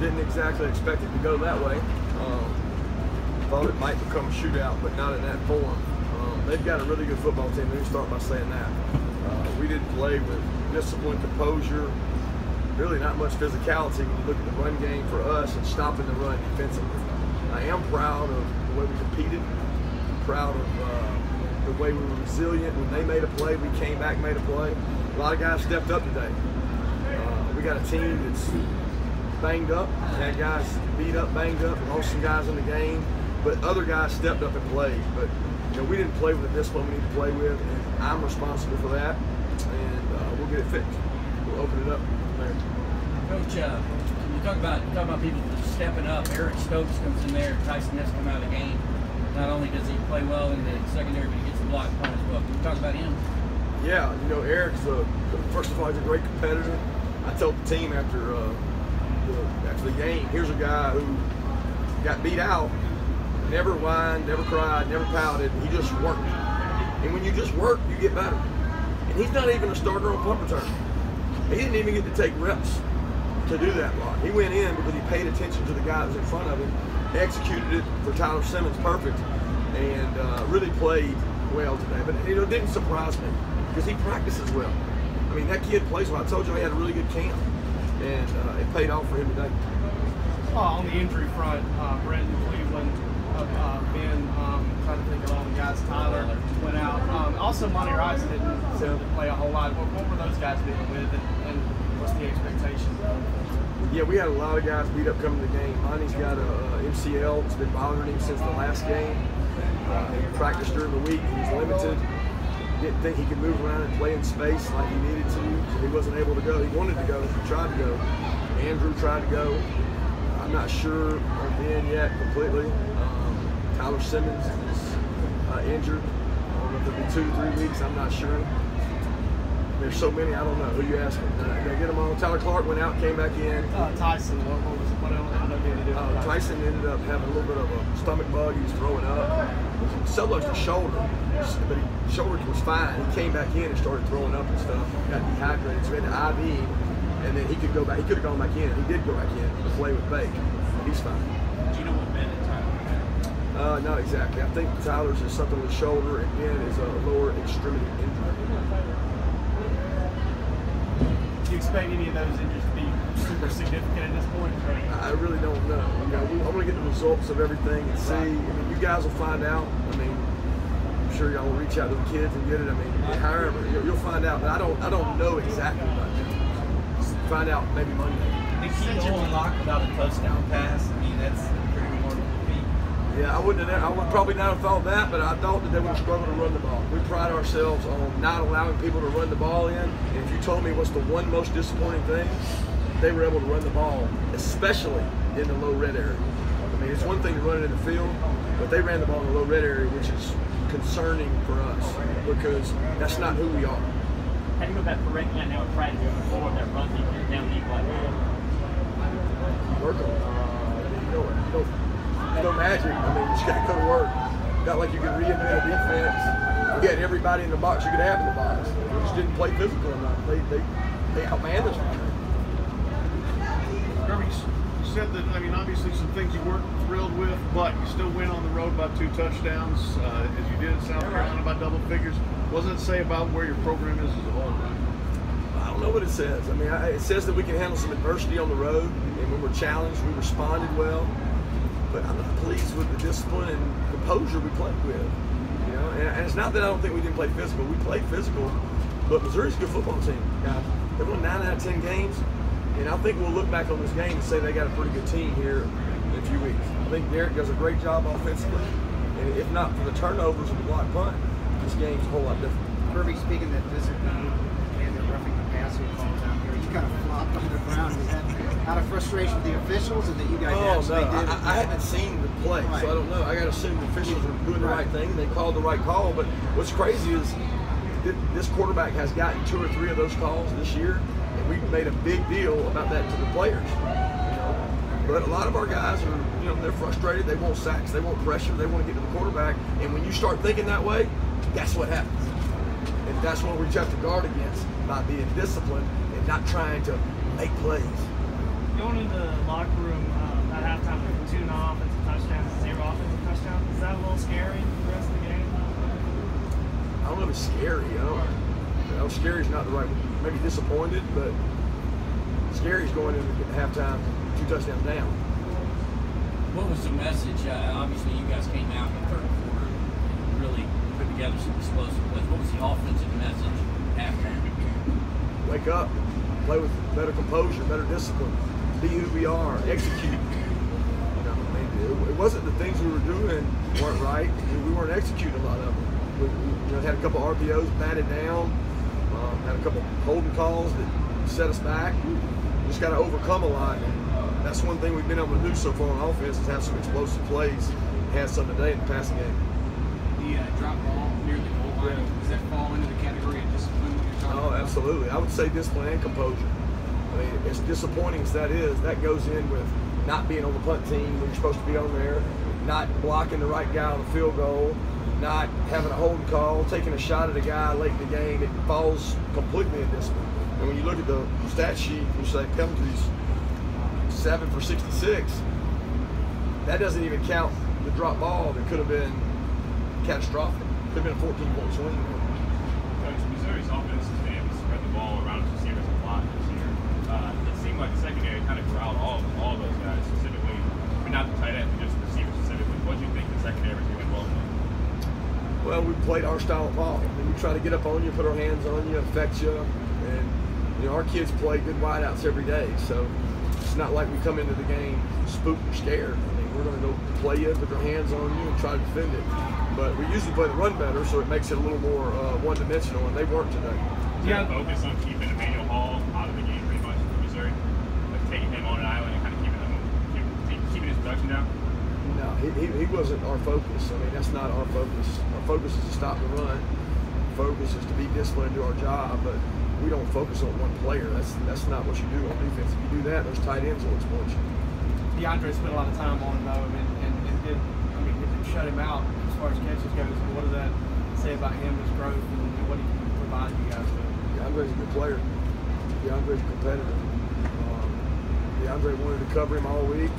Didn't exactly expect it to go that way. Thought it might become a shootout, but not in that form. They've got a really good football team. Let me start by saying that. We didn't play with discipline, composure, really not much physicality when you look at the run game for us and stopping the run defensively. I am proud of the way we competed. I'm proud of the way we were resilient. When they made a play, we came back, made a play. A lot of guys stepped up today. We got a team that's banged up, had guys beat up, banged up, lost some guys in the game, but other guys stepped up and played. But we didn't play with the discipline we need to play with, and I'm responsible for that, and we'll get it fixed. We'll open it up from there. Coach, you talk about people stepping up. Eric Stokes comes in there. Tyson has come out of the game. Not only does he play well in the secondary, but he gets the block punt as well. Can you talk about him? Yeah, Eric's first of all, he's a great competitor. I told the team after the game, here's a guy who got beat out, never whined, never cried, never pouted. He just worked. And when you just work, you get better. And he's not even a starter on punt return. He didn't even get to take reps to do that block. He went in because he paid attention to the guy that was in front of him, executed it for Tyler Simmons perfect, and really played well today. But it didn't surprise me because he practices well. I mean, that kid plays well. I told you he had a really good camp, and it paid off for him today. On the injury front, Brenton, Cleveland, Ben, trying to think of all the guys. Tyler went out. Also, Monty Rice didn't play a whole lot. What were those guys dealing with, and what's the expectation? Yeah, we had a lot of guys beat up coming to the game. Monty's got a MCL that's been bothering him since the last game. He practiced during the week. He was limited. Didn't think he could move around and play in space like he needed to, so he wasn't able to go. He wanted to go. He tried to go. Andrew tried to go. I'm not sure on Ben yet completely. Tyler Simmons is injured. I don't know if it'll be 2 to 3 weeks. I'm not sure. There's so many, I don't know. Who you asking? Did I get them on? Tyler Clark went out, came back in. Tyson, what else did he do? Tyson ended up having a little bit of a stomach bug. He was throwing up. Solo's the shoulder, but his shoulder was fine. He came back in and started throwing up and stuff. Got dehydrated, so we had to IV, and then he could go back. He could have gone back in. He did go back in to play with Bake. He's fine. Do you know what Ben and Tyler had? Not exactly. I think Tyler's is something with the shoulder, and Ben is a lower extremity injury. Do you expect any of those injuries to be super significant at this point? I really don't know. I'm going to get the results of everything and see. I mean, you guys will find out. I mean, I'm sure y'all will reach out to the kids and get it. I mean, however, you'll find out. But I don't know exactly about that. Just find out maybe Monday. They keep going locked without a touchdown pass. I mean, that's a pretty remarkable feat. Yeah, I would probably not have thought that, but I thought that they would have struggled to run the ball. We pride ourselves on not allowing people to run the ball in. And if you told me what's the one most disappointing thing, they were able to run the ball, especially in the low red area. I mean, it's one thing to run it in the field, but they ran the ball in the low red area, which is concerning for us because that's not who we are. How do you go about correcting that now with practice before that run defense down deep like that? Work on it. There's no magic. I mean, you just got to go to work. Not like you can reinvent a defense. We had everybody in the box you could have in the box. We just didn't play physical enough. They outmanaged us. Kirby, you said that, I mean, obviously some things you weren't thrilled with, but you still went on the road by 2 touchdowns, as you did in South Carolina by double figures. What does it say about where your program is as a whole? I don't know what it says. I mean, it says that we can handle some adversity on the road, and when we're challenged, we responded well. But I'm not pleased with the discipline and composure we played with. And it's not that I don't think we didn't play physical. We played physical, but Missouri's a good football team, guys. They won 9 out of 10 games, and I think we'll look back on this game and say they got a pretty good team here in a few weeks. I think Derek does a great job offensively, and if not for the turnovers and the block punt, this game's a whole lot different. Kirby, speaking that physically and the roughing the passer calls out here, you kind of flopped on the ground. Was that out of frustration with the officials, or that you guys actually did it? I haven't seen the play, so I don't know. I got to assume the officials are doing the right thing. They called the right call, but what's crazy is this quarterback has gotten 2 or 3 of those calls this year, and we've made a big deal about that to the players. But a lot of our guys are, they're frustrated. They want sacks. They want pressure. They want to get to the quarterback. And when you start thinking that way, that's what happens. And that's what we have to guard against by being disciplined and not trying to make plays. Going into the locker room offensive touchdowns, 0 offensive touchdowns. Is that a little scary for the rest of the game? I don't know if it's scary. Scary is not the right word. Maybe disappointed, but scary is going into halftime 2 touchdowns down. What was the message? Obviously, you guys came out in the third quarter and really put together some explosive plays. What was the offensive message after? Wake up, play with better composure, better discipline, be who we are, execute. It wasn't the things we were doing weren't right. We weren't executing a lot of them. We had a couple RPOs batted down, had a couple holding calls that set us back. Just got to overcome a lot. And that's one thing we've been able to do so far on offense is have some explosive plays. Had some today in the passing game. The drop ball near the goal line, does that fall into the category of discipline that you're talking about? Oh, absolutely. I would say discipline and composure. I mean, as disappointing as that is, that goes in with not being on the punt team when you're supposed to be on there, not blocking the right guy on the field goal, not having a holding call, taking a shot at a guy late in the game. It falls completely in discipline. And when you look at the stat sheet, you say penalties 7 for 66. That doesn't even count the drop ball that could have been catastrophic. Could have been a 14-point swing. Coach, Missouri's offense has been able to spread the ball around its receivers a lot this year. It seemed like the secondary kind of corralled all of those guys, specifically, I mean, not the tight end, but just the receivers specifically. What do you think the secondary was doing well enough? Well, we played our style of ball. We try to get up on you, put our hands on you, affect you, and our kids play good wideouts every day. So it's not like we come into the game spooked or scared. I mean, we're going to go play you, put our hands on you, and try to defend it. But we usually play the run better, so it makes it a little more one-dimensional, and they weren't today. Is there a focus on keeping Emmanuel Hall out of the game pretty much for Missouri? Like taking him on an island and kind of keeping his production down? No, he wasn't our focus. I mean, that's not our focus. Our focus is to stop the run. Our focus is to be disciplined and do our job, but we don't focus on one player. That's not what you do on defense. If you do that, those tight ends will exploit you. DeAndre spent a lot of time on him though, and it shut him out as far as catches goes. What does that say about him, his growth, and what he can provide you guys with? DeAndre's a good player. DeAndre's a competitor. DeAndre wanted to cover him all week.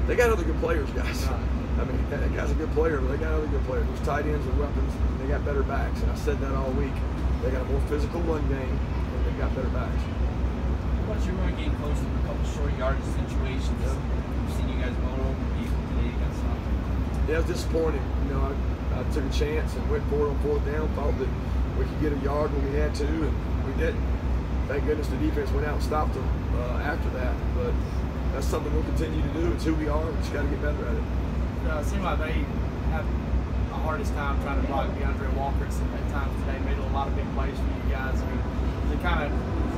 They got other good players, guys. I mean, that guy's a good player, but they got other good players. Those tight ends are weapons, and they got better backs. And I said that all week. They got a more physical run game, and they got better backs. What's your run game close to a couple short yardage situations? Yeah. We've seen you guys blow over people today against something. Yeah, it was disappointing. I took a chance and went for it on 4th down. Thought that we could get a yard when we had to, and we didn't. Thank goodness the defense went out and stopped them after that. But that's something we'll continue to do. It's who we are. We just got to get better at it. It seemed like they had the hardest time trying to block DeAndre Walker at times today. Made a lot of big plays for you guys. I mean, it kind of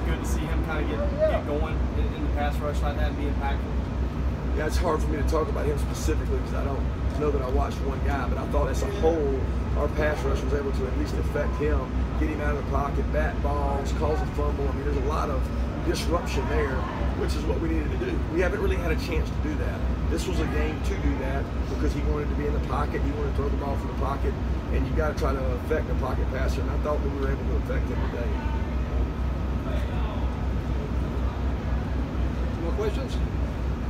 good to see him kind of get going in the pass rush like that and be impactful. Yeah, it's hard for me to talk about him specifically because I don't know that I watched one guy, but I thought as a whole, our pass rush was able to at least affect him, get him out of the pocket, bat balls, cause a fumble. I mean, there's a lot of disruption there, which is what we needed to do. We haven't really had a chance to do that. This was a game to do that because he wanted to be in the pocket, he wanted to throw the ball from the pocket, and you got to try to affect the pocket passer, and I thought that we were able to affect him today. More questions?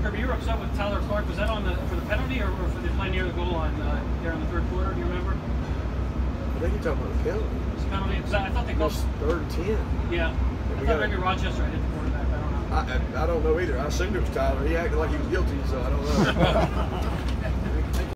Kirby, you were upset with Tyler Clark. Was that for the penalty or for the play near the goal line there in the third quarter? Do you remember? I think you're talking about the penalty. It was a penalty because I thought they called. 3rd and 10. Yeah, I thought maybe Rochester had hit the quarterback. I don't know. I don't know either. I assumed it was Tyler. He acted like he was guilty, so I don't know.